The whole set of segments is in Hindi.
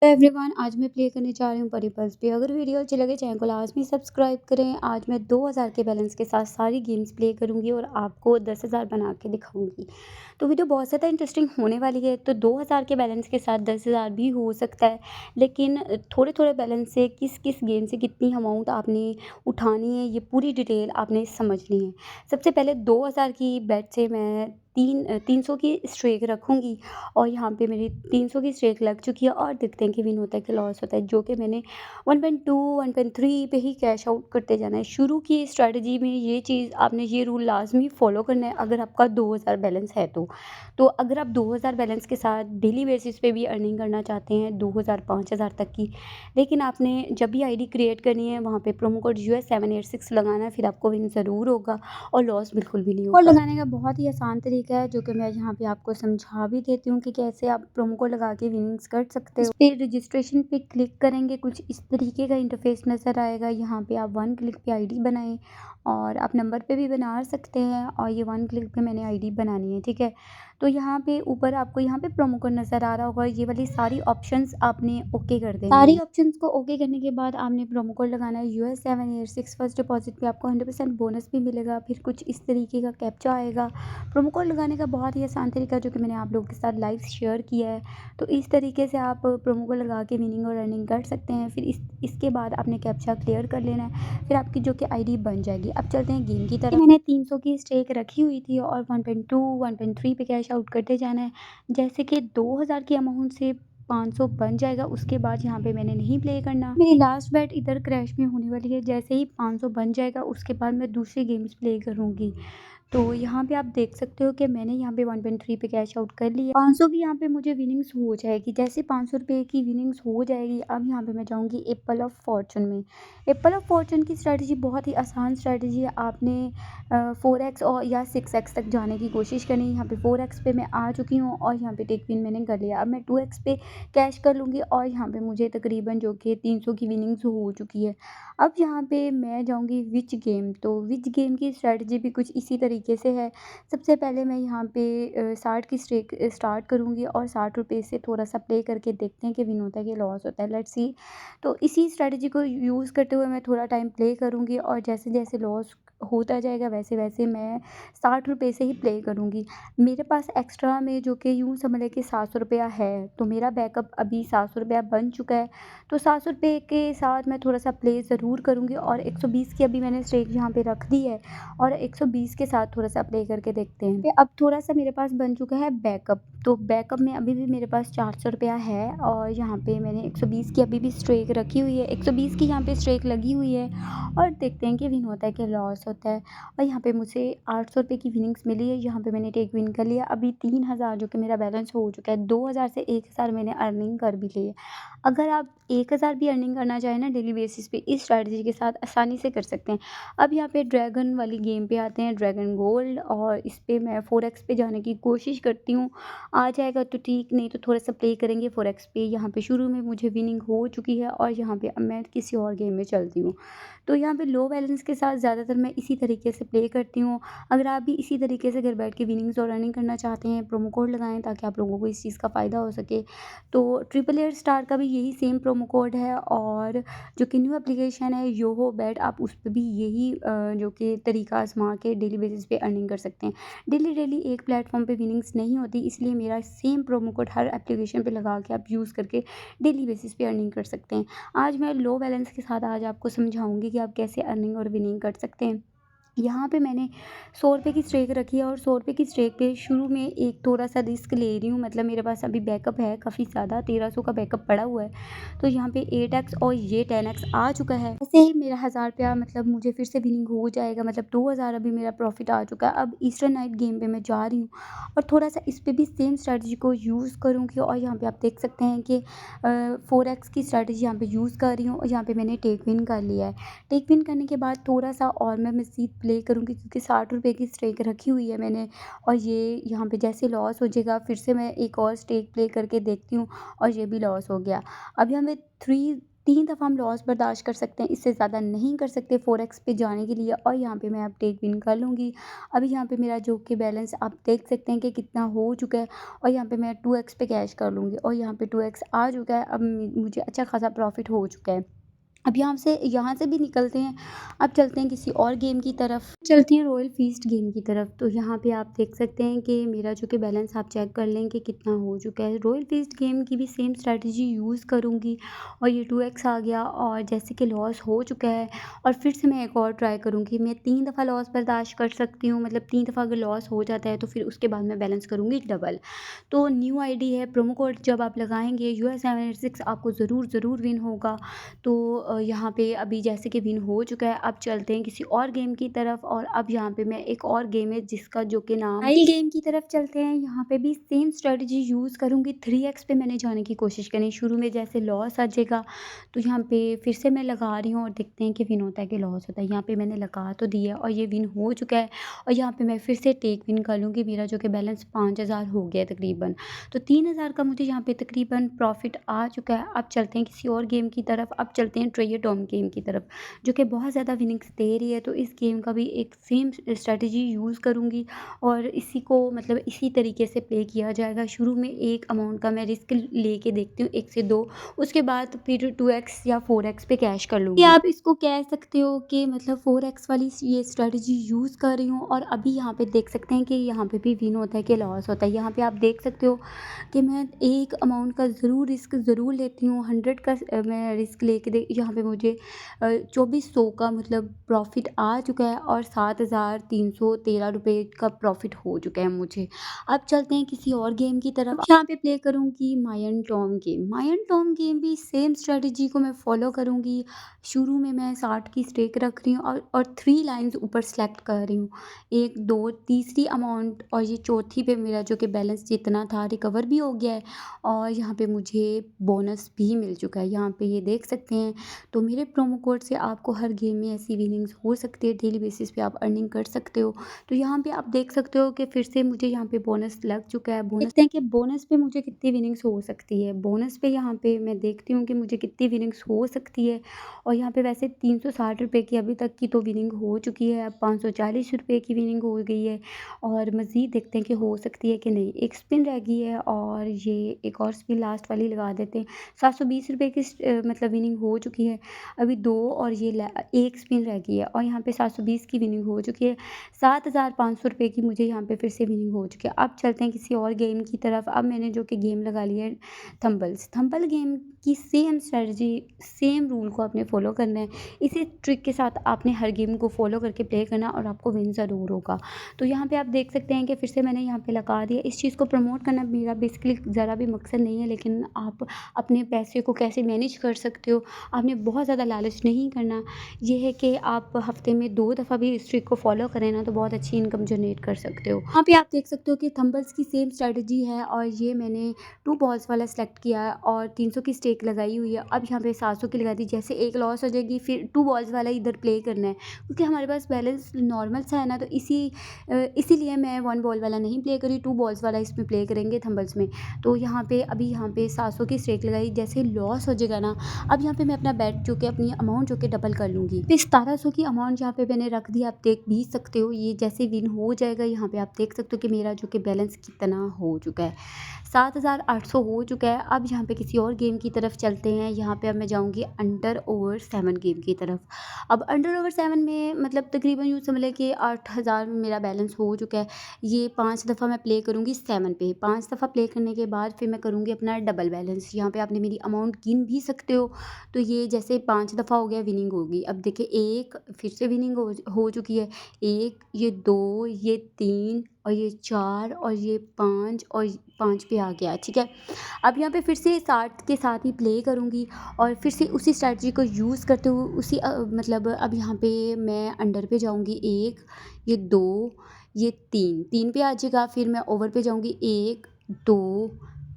एवरीवन, आज मैं प्ले करने जा रही हूँ परी पल्स पे। अगर वीडियो अच्छी लगे चैनल को लाजमी सब्सक्राइब करें। आज मैं 2000 के बैलेंस के साथ सारी गेम्स प्ले करूँगी और आपको 10,000 बना के दिखाऊंगी। तो वीडियो बहुत ज़्यादा इंटरेस्टिंग होने वाली है। तो 2000 के बैलेंस के साथ 10,000 भी हो सकता है, लेकिन थोड़े थोड़े बैलेंस से किस किस गेम से कितनी अमाउंट आपने उठानी है, ये पूरी डिटेल आपने समझनी है। सबसे पहले 2000 की बेट से मैं 300 की स्ट्रेक रखूँगी और यहाँ पे मेरी 300 की स्ट्रेक लग चुकी है और देखते हैं कि विन होता है कि लॉस होता है, जो कि मैंने 1.2 1.3 पे ही कैश आउट करते जाना है। शुरू की स्ट्रेटजी में ये चीज़ आपने ये रूल लाजमी फॉलो करना है अगर आपका 2000 बैलेंस है तो अगर आप 2000 बैलेंस के साथ डेली बेसिस पे भी अर्निंग करना चाहते हैं 2000 5000 तक की, लेकिन आपने जब भी आईडी क्रिएट करनी है वहाँ पे प्रोमो कोड US786 लगाना है, फिर आपको विन ज़रूर होगा और लॉस बिल्कुल भी नहीं होगा। और लगाने का बहुत ही आसान तरीका है, जो कि मैं यहाँ पे आपको समझा भी देती हूँ कि कैसे आप प्रोमो कोड लगा के विनिंग्स कर सकते हो। इस पे रजिस्ट्रेशन पे क्लिक करेंगे, कुछ इस तरीके का इंटरफेस नज़र आएगा। यहाँ पे आप 1 क्लिक पे आईडी बनाएं और आप नंबर पे भी बना सकते हैं और ये 1 क्लिक पे मैंने आईडी बनानी है, ठीक है। तो यहाँ पे ऊपर आपको यहाँ पे प्रोमो कोड नज़र आ रहा होगा। ये वाली सारी ऑप्शंस आपने ओके कर देनी है। सारी ऑप्शंस को ओके करने के बाद आपने प्रोमो कोड लगाना है US786। फर्स्ट डिपॉजिट पे आपको 100% बोनस भी मिलेगा। फिर कुछ इस तरीके का कैप्चा आएगा। प्रोमो कोड लगाने का बहुत ही आसान तरीका, जो कि मैंने आप लोगों के साथ लाइव शेयर किया है। तो इस तरीके से आप प्रोमो कोड लगा के विनिंग और अर्निंग कर सकते हैं। फिर इसके बाद आपने कैप्चा क्लियर कर लेना है, फिर आपकी जो कि आईडी बन जाएगी। अब चलते हैं गेम की तरफ। मैंने 300 की स्टेक रखी हुई थी और 1.2 1.3 पे कैश आउट करते जाना है। जैसे कि 2000 की अमाउंट से 500 बन जाएगा, उसके बाद यहाँ पे मैंने नहीं प्ले करना। मेरी लास्ट बैट इधर क्रैश में होने वाली है। जैसे ही 500 बन जाएगा उसके बाद मैं दूसरी गेम्स प्ले करूँगी। तो यहाँ पे आप देख सकते हो कि मैंने यहाँ पे 1.3 पे कैश आउट कर लिया। 500 की यहाँ पे मुझे विनिंग्स हो जाएगी। जैसे 500 रुपये की विनिंग्स हो जाएगी, अब यहाँ पे मैं जाऊँगी एप्पल ऑफ फॉर्चून में। एप्पल ऑफ फॉर्चून की स्ट्रैटेजी बहुत ही आसान स्ट्रैटेजी है। आपने 4x और या 6x तक जाने की कोशिश करनी है। यहाँ पे 4x पे मैं आ चुकी हूँ और यहाँ पे टेक विन मैंने कर लिया। अब मैं 2x पे कैश कर लूँगी और यहाँ पे मुझे तकरीबन जो कि 300 की विनिंग्स हो चुकी है। अब यहाँ पे मैं जाऊँगी विच गेम। तो विच गेम की स्ट्रैटेजी भी कुछ इसी तरीके से है। सबसे पहले मैं यहाँ पे 60 की स्ट्रेक स्टार्ट करूँगी और 60 रुपये से थोड़ा सा प्ले करके देखते हैं कि विन होता है कि लॉस होता है। Let's see. तो इसी स्ट्रैटेजी को यूज़ करते हुए मैं थोड़ा टाइम प्ले करूँगी और जैसे जैसे लॉस होता जाएगा वैसे वैसे मैं 60 रुपये से ही प्ले करूँगी। मेरे पास एक्स्ट्रा में जो कि यूँ समझ लें कि 700 रुपया है, तो मेरा बैकअप अभी 700 रुपया बन चुका है। तो 700 रुपये के साथ मैं थोड़ा सा प्ले ज़रूर करूँगी और 120 की अभी मैंने स्टेक यहाँ पे रख दी है और 120 के साथ थोड़ा सा प्ले करके देखते हैं। अब थोड़ा सा मेरे पास बन चुका है बैकअप। तो बैकअप में अभी भी मेरे पास 400 रुपया है और यहाँ पे मैंने 120 की अभी भी स्ट्रेक रखी हुई है। 120 की यहाँ पे स्ट्रेक लगी हुई है और देखते हैं कि विन होता है कि लॉस होता है। और यहाँ पे मुझे 800 रुपये की विनिंग्स मिली है। यहाँ पे मैंने टेक विन कर लिया। अभी 3000 जो कि मेरा बैलेंस हो चुका है। 2000 से 1000 मैंने अर्निंग कर भी ली है। अगर आप 1000 भी अर्निंग करना चाहें ना डेली बेसिस पे, इस स्ट्रैटेजी के साथ आसानी से कर सकते हैं। अब यहाँ पे ड्रैगन वाली गेम पे आते हैं, ड्रैगन गोल्ड, और इस पे मैं 4x पे जाने की कोशिश करती हूँ। आ जाएगा तो ठीक, नहीं तो थोड़ा सा प्ले करेंगे 4x पे। यहाँ पे शुरू में मुझे विनिंग हो चुकी है और यहाँ पे अब मैं किसी और गेम में चलती हूँ। तो यहाँ पे लो बैलेंस के साथ ज़्यादातर मैं इसी तरीके से प्ले करती हूँ। अगर आप भी इसी तरीके से घर बैठ के विनिंग्स और अर्निंग करना चाहते हैं, प्रोमो कोड लगाएं ताकि आप लोगों को इस चीज़ का फ़ायदा हो सके। तो ट्रिपल एयर स्टार का भी यही सेम प्रोमो कोड है और जो कि न्यू एप्लीकेशन है योहो बेट, आप उस पर भी यही जो कि तरीका आजमा के डेली बेसिस पे अर्निंग कर सकते हैं। डेली एक प्लेटफॉर्म पे विनिंग्स नहीं होती, इसलिए मेरा सेम प्रोमो कोड हर एप्लीकेशन पे लगा के आप यूज़ करके डेली बेसिस पे अर्निंग कर सकते हैं। आज मैं लो बैलेंस के साथ आज आपको समझाऊंगी कि आप कैसे अर्निंग और विनिंग कर सकते हैं। यहाँ पे मैंने 100 रुपये की स्ट्रेक रखी है और 100 रुपये की स्ट्रेक पे शुरू में एक थोड़ा सा रिस्क ले रही हूँ। मतलब मेरे पास अभी बैकअप है काफ़ी ज़्यादा, 1300 का बैकअप पड़ा हुआ है। तो यहाँ पे 8x और ये 10x आ चुका है। ऐसे ही मेरा 1000 रुपया मतलब मुझे फिर से विनिंग हो जाएगा। मतलब 2000 अभी मेरा प्रॉफिट आ चुका है। अब ईस्टर्न नाइट गेम पे मैं जा रही हूँ और थोड़ा सा इस पर भी सेम स्ट्रैटेजी को यूज़ करूँगी और यहाँ पर आप देख सकते हैं कि 4x की स्ट्रैटेजी यहाँ पर यूज़ कर रही हूँ और यहाँ पर मैंने टेक विन कर लिया है। टेक विन करने के बाद थोड़ा सा और मैं मज़ीद प्ले करूँगी क्योंकि 60 रुपये की स्टेक रखी हुई है मैंने और ये यहाँ पे जैसे लॉस हो जाएगा फिर से मैं एक और स्टेक प्ले करके देखती हूँ और ये भी लॉस हो गया। अब यहाँ पे 3 3 दफ़ा हम लॉस बर्दाश्त कर सकते हैं, इससे ज़्यादा नहीं कर सकते फॉरेक्स पे जाने के लिए। और यहाँ पे मैं अब टेक विन कर लूँगी। अभी यहाँ पे मेरा जो कि बैलेंस आप देख सकते हैं कि कितना हो चुका है, और यहाँ पे मैं 2x पे कैश कर लूँगी, और यहाँ पे 2x आ चुका है। अब मुझे अच्छा खासा प्रॉफ़िट हो चुका है। अब यहाँ से भी निकलते हैं। अब चलते हैं किसी और गेम की तरफ, चलती हैं रॉयल फीस्ट गेम की तरफ। तो यहाँ पे आप देख सकते हैं कि मेरा जो कि बैलेंस आप चेक कर लें कि कितना हो चुका है। रॉयल फीस्ट गेम की भी सेम स्ट्रैटेजी यूज़ करूँगी, और ये 2x आ गया, और जैसे कि लॉस हो चुका है, और फिर से मैं एक और ट्राई करूँगी। मैं 3 दफ़ा लॉस बर्दाश्त कर सकती हूँ, मतलब 3 दफ़ा अगर लॉस हो जाता है तो फिर उसके बाद मैं बैलेंस करूँगी डबल। तो न्यू आईडी है, प्रोमो कोड जब आप लगाएँगे US786 आपको ज़रूर विन होगा। तो यहाँ पे अभी जैसे कि विन हो चुका है। अब चलते हैं किसी और गेम की तरफ, और अब यहाँ पे मैं एक और गेम है जिसका जो कि नाम आइल गेम की तरफ चलते हैं। यहाँ पे भी सेम स्ट्रेटजी यूज़ करूँगी। 3x पे मैंने जाने की कोशिश करी। शुरू में जैसे लॉस आ जाएगा, तो यहाँ पे फिर से मैं लगा रही हूँ और देखते हैं कि विन होता है कि लॉस होता है। यहाँ पे मैंने लगा तो दिया और ये विन हो चुका है, और यहाँ पे मैं फिर से टेक विन कर लूँगी। मेरा जो कि बैलेंस 5000 हो गया है तकरीबन। तो 3000 का मुझे यहाँ पे तकरीबन प्रॉफिट आ चुका है। अब चलते हैं किसी और गेम की तरफ। अब चलते हैं ट्रेयर टॉम गेम की तरफ, जो कि बहुत ज़्यादा विनिंग्स दे रही है। तो इस गेम का भी एक सेम स्ट्रेटजी यूज़ करूँगी, और इसी को मतलब इसी तरीके से प्ले किया जाएगा। शुरू में एक अमाउंट का मैं रिस्क लेके देखती हूँ, 1 से 2, उसके बाद फिर 2x या 4x पे कैश कर लूँगी। आप इसको कह सकते हो कि मतलब 4x वाली ये स्ट्रेटजी यूज़ कर रही हूँ। और अभी यहाँ पे देख सकते हैं कि यहाँ पे भी विन होता है कि लॉस होता है। यहाँ पे आप देख सकते हो कि मैं एक अमाउंट का रिस्क ज़रूर लेती हूँ। 100 का मैं रिस्क लेके यहाँ पे मुझे 2400 का मतलब प्रॉफिट आ चुका है, और 7313 रुपये का प्रॉफिट हो चुका है मुझे। अब चलते हैं किसी और गेम की तरफ। यहाँ पे प्ले करूँगी मायन टॉम गेम। मायन टॉम गेम भी सेम स्ट्रेटजी को मैं फॉलो करूँगी। शुरू में मैं 60 की स्टेक रख रही हूँ, और 3 लाइंस ऊपर सेलेक्ट कर रही हूँ, 1 2 तीसरी अमाउंट, और ये चौथी पे मेरा जो कि बैलेंस जितना था रिकवर भी हो गया है, और यहाँ पे मुझे बोनस भी मिल चुका है। यहाँ पे ये देख सकते हैं। तो मेरे प्रोमो कोड से आपको हर गेम में ऐसी विनिंग्स हो सकती है, डेली बेसिस पे आप अर्निंग कर सकते हो। तो यहाँ पे आप देख सकते हो कि फिर से मुझे यहाँ पे बोनस लग चुका है। बोनस देखते हैं कि बोनस पे मुझे कितनी विनिंग्स हो सकती है। बोनस पे यहाँ पे मैं देखती हूँ कि मुझे कितनी विनिंग्स हो सकती है, और यहाँ पे वैसे 360 रुपये की अभी तक की तो विनिंग हो चुकी है। अब 540 रुपये की विनिंग हो गई है, और मज़ीद देखते हैं कि हो सकती है कि नहीं। एक स्पिन रह गई है, और ये एक और स्पिन लास्ट वाली लगा देते हैं। 720 रुपये की मतलब विनिंग हो चुकी है। अभी 2 और ये एक स्पिन रह गई है, और यहाँ पे 720 की विनिंग हो चुकी है। 7500 रुपये की मुझे यहाँ पे फिर से विनिंग हो चुकी है। अब चलते हैं किसी और गेम की तरफ। अब मैंने जो कि गेम लगा लिया है थंबल गेम की सेम स्ट्रेटजी, सेम रूल को आपने फॉलो करना है। इसी ट्रिक के साथ आपने हर गेम को फॉलो करके प्ले करना, और आपको विन ज़रूर होगा। तो यहाँ पे आप देख सकते हैं कि फिर से मैंने यहाँ पे लगा दिया। इस चीज़ को प्रमोट करना मेरा बेसिकली ज़रा भी मकसद नहीं है, लेकिन आप अपने पैसे को कैसे मैनेज कर सकते हो, आपने बहुत ज़्यादा लालच नहीं करना। ये है कि आप हफ्ते में 2 दफ़ा भी इस ट्रिक को फॉलो करें ना, तो बहुत अच्छी इनकम जनरेट कर सकते हो। यहाँ पे आप देख सकते हो कि थंबल्स की सेम स्ट्रेटजी है, और ये मैंने 2 बॉल्स वाला सेलेक्ट किया है, और 300 की स्टेक लगाई हुई है। अब यहाँ पे 700 की लगा दी। जैसे एक लॉस हो जाएगी, फिर 2 बॉल्स वाला इधर प्ले करना है, क्योंकि हमारे पास बैलेंस नॉर्मल सा है ना। तो इसीलिए मैं 1 बॉल वाला नहीं प्ले करी, 2 बॉल्स वाला इसमें प्ले करेंगे थंबल्स में। तो यहाँ पे अभी यहाँ पे 700 की स्टेक लगाई। जैसे लॉस हो जाएगा ना, अब यहाँ पे मैं अपना बेट जो कि अपनी अमाउंट जो कि डबल कर लूँगी। फिर 1700 की अमाउंट यहाँ पे मैंने रख दी। आप देख भी सकते हो, ये जैसे विन हो जाएगा, यहाँ पे आप देख सकते हो कि मेरा जो कि बैलेंस कितना हो चुका है। 7800 हो चुका है। अब यहाँ पे किसी और गेम की तरफ चलते हैं। यहाँ पे अब मैं जाऊँगी अंडर ओवर 7 गेम की तरफ। अब अंडर ओवर 7 में मतलब तकरीबन यूँ समझ लें कि 8000 में मेरा बैलेंस हो चुका है। ये 5 दफ़ा मैं प्ले करूँगी 7 पे। 5 दफ़ा प्ले करने के बाद फिर मैं करूँगी अपना डबल बैलेंस। यहाँ पे आपने मेरी अमाउंट गिन भी सकते हो। तो ये जैसे 5 दफ़ा हो गया, विनिंग होगी। अब देखिए, 1 फिर से विनिंग हो चुकी है। 1, ये 2, ये 3, और ये 4, और ये 5, और 5 पे आ गया, ठीक है। अब यहाँ पे फिर से 60 के साथ ही प्ले करूँगी, और फिर से उसी स्ट्रैटेजी को यूज़ करते हुए मतलब अब यहाँ पे मैं अंडर पे जाऊँगी। 1, ये 2, ये 3 पे आ जाएगा। फिर मैं ओवर पे जाऊँगी। 1 2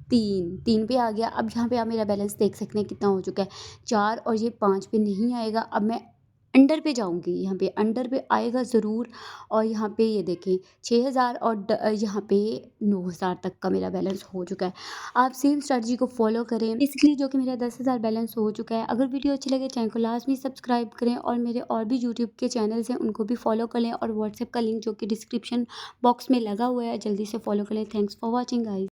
3 पे आ गया। अब यहाँ पे आप मेरा बैलेंस देख सकते हैं कितना हो चुका है। 4 और ये 5 पे नहीं आएगा। अब मैं अंडर पे जाऊँगी, यहाँ पे अंडर पे आएगा ज़रूर। और यहाँ पे ये देखें 6000 और यहाँ पे 9000 तक का मेरा बैलेंस हो चुका है। आप सेम स्ट्रैटेजी को फॉलो करें बेसिकली, जो कि मेरा 10,000 बैलेंस हो चुका है। अगर वीडियो अच्छी लगे चैनल को लाजमी सब्सक्राइब करें, और मेरे और भी यूट्यूब के चैनल्स हैं उनको भी फॉलो कर लें, और व्हाट्सएप का लिंक जो कि डिस्क्रिप्शन बॉक्स में लगा हुआ है जल्दी से फॉलो कर लें। Thanks for watching guys.